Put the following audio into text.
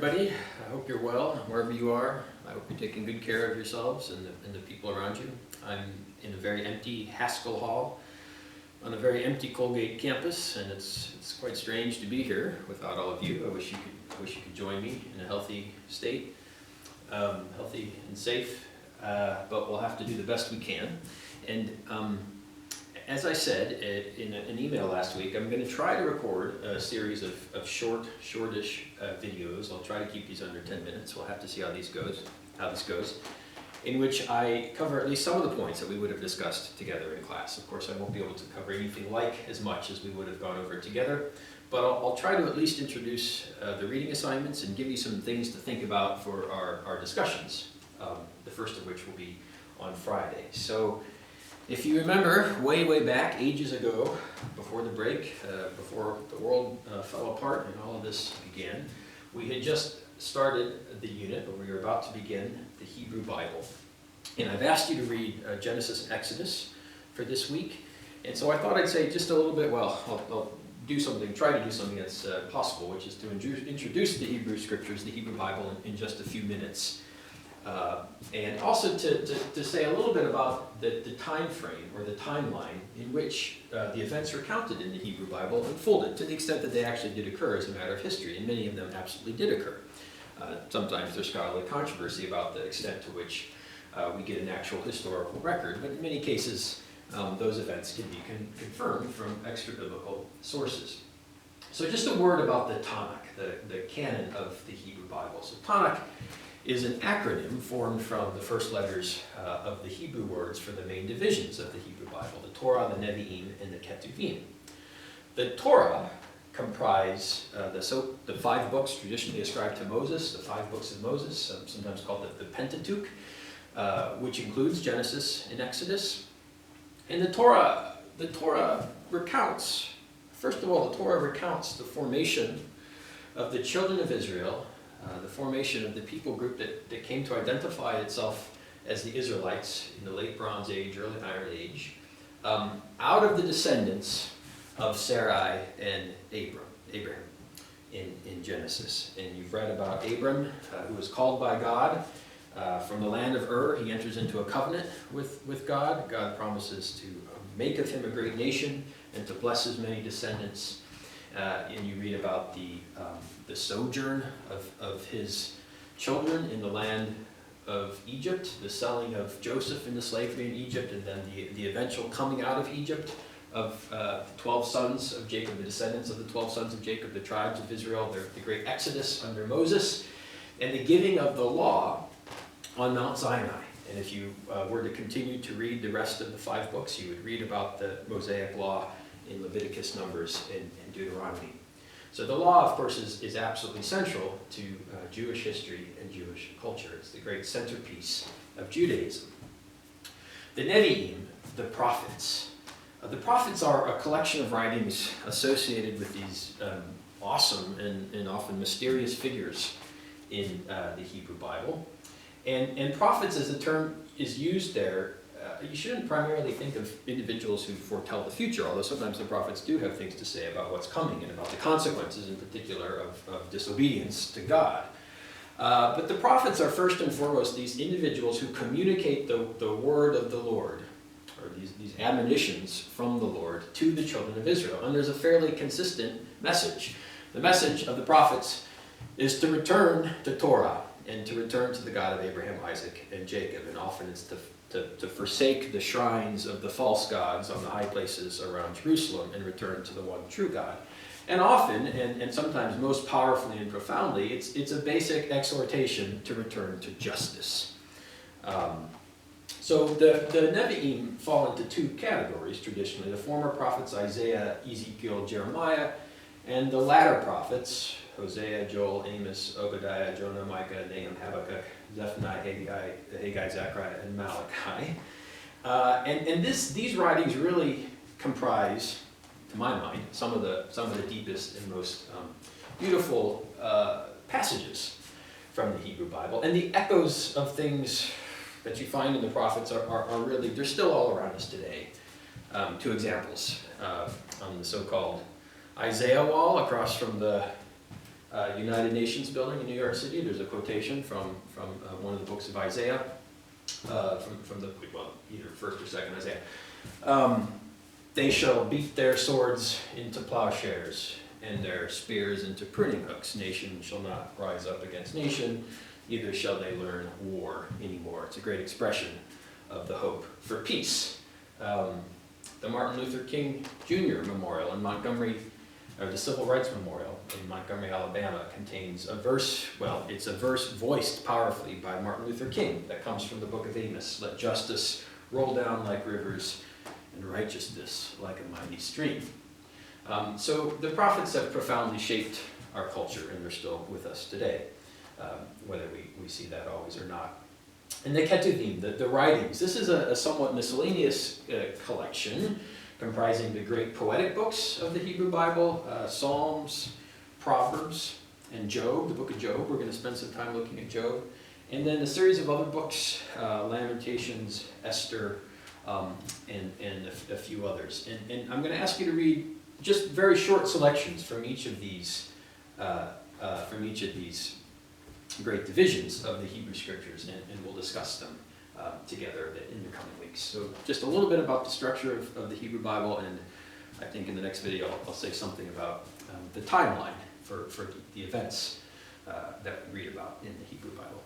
everybody. I hope you're well, wherever you are. I hope you're taking good care of yourselves and the people around you. I'm in a very empty Haskell Hall on a very empty Colgate campus, and it's quite strange to be here without all of you. I wish you could join me in a healthy state, healthy and safe, but we'll have to do the best we can. And as I said in an email last week, I'm going to try to record a series of shortish videos. I'll try to keep these under 10 minutes. We'll have to see how this goes, in which I cover at least some of the points that we would have discussed together in class. Of course, I won't be able to cover anything like as much as we would have gone over together, but I'll try to at least introduce the reading assignments and give you some things to think about for our discussions, the first of which will be on Friday. So, if you remember, way back, ages ago, before the break, before the world fell apart and all of this began, we had just started the unit, or we were about to begin the Hebrew Bible. And I've asked you to read Genesis and Exodus for this week. And so I thought I'd say just a little bit, I'll try to do something that's possible, which is to introduce the Hebrew Scriptures, the Hebrew Bible, in just a few minutes. And also to say a little bit about the time frame or the timeline in which the events recounted in the Hebrew Bible unfolded, to the extent that they actually did occur as a matter of history, and many of them absolutely did occur. Sometimes there's scholarly controversy about the extent to which we get an actual historical record, but in many cases those events can be confirmed from extra-biblical sources. So just a word about the Tanakh, the canon of the Hebrew Bible. So Tanakh is an acronym formed from the first letters of the Hebrew words for the main divisions of the Hebrew Bible, the Torah, the Nevi'im, and the Ketuvim. The Torah comprise the 5 books traditionally ascribed to Moses, the 5 books of Moses, sometimes called the Pentateuch, which includes Genesis and Exodus. And the Torah recounts, first of all, the Torah recounts the formation of the children of Israel, the formation of the people group that came to identify itself as the Israelites in the late Bronze Age, early Iron Age, out of the descendants of Sarai and Abraham in Genesis. And you've read about Abram, who was called by God from the land of Ur. He enters into a covenant with God. God promises to make of him a great nation and to bless his many descendants. And you read about the sojourn of his children in the land of Egypt, the selling of Joseph into slavery in Egypt, and then the eventual coming out of Egypt of 12 sons of Jacob, the descendants of the 12 sons of Jacob, the tribes of Israel, the great Exodus under Moses, and the giving of the law on Mount Sinai. And if you were to continue to read the rest of the 5 books, you would read about the Mosaic law in Leviticus, Numbers, and Deuteronomy. So the law, of course, is absolutely central to Jewish history and Jewish culture. It's the great centerpiece of Judaism. The Nevi'im, the prophets. The prophets are a collection of writings associated with these awesome and often mysterious figures in the Hebrew Bible. And prophets, as the term is used there, you shouldn't primarily think of individuals who foretell the future, although sometimes the prophets do have things to say about what's coming and about the consequences, in particular, of disobedience to God. But the prophets are first and foremost these individuals who communicate the word of the Lord, or these admonitions from the Lord to the children of Israel. And there's a fairly consistent message. The message of the prophets is to return to Torah and to return to the God of Abraham, Isaac, and Jacob. And often it's to forsake the shrines of the false gods on the high places around Jerusalem and return to the one true God. And often, and sometimes most powerfully and profoundly, it's a basic exhortation to return to justice. So the Nevi'im fall into 2 categories traditionally: the former prophets Isaiah, Ezekiel, Jeremiah, and the latter prophets Hosea, Joel, Amos, Obadiah, Jonah, Micah, Nahum, Habakkuk, Zephaniah, Haggai, Zechariah, and Malachi. And these writings really comprise, to my mind, some of the deepest and most beautiful passages from the Hebrew Bible. And the echoes of things that you find in the prophets are really, they're still all around us today. 2 examples on the so-called Isaiah wall across from the United Nations building in New York City. There's a quotation from one of the books of Isaiah, from the, well, either first or second Isaiah. They shall beat their swords into plowshares and their spears into pruning hooks. Nation shall not rise up against nation, neither shall they learn war anymore. It's a great expression of the hope for peace. The Martin Luther King Jr. Memorial in Montgomery, or the Civil Rights Memorial in Montgomery, Alabama, contains a verse, well, it's a verse voiced powerfully by Martin Luther King that comes from the book of Amos. Let justice roll down like rivers and righteousness like a mighty stream. So the prophets have profoundly shaped our culture, and they're still with us today, whether we see that always or not. And the Ketuvim, the writings, this is a somewhat miscellaneous collection comprising the great poetic books of the Hebrew Bible, Psalms, Proverbs, and Job, the book of Job. We're going to spend some time looking at Job. And then a series of other books, Lamentations, Esther, and a few others. And I'm going to ask you to read just very short selections from each of these great divisions of the Hebrew Scriptures, and we'll discuss them together in the coming weeks. So just a little bit about the structure of the Hebrew Bible, and I think in the next video I'll say something about the timeline for the events that we read about in the Hebrew Bible.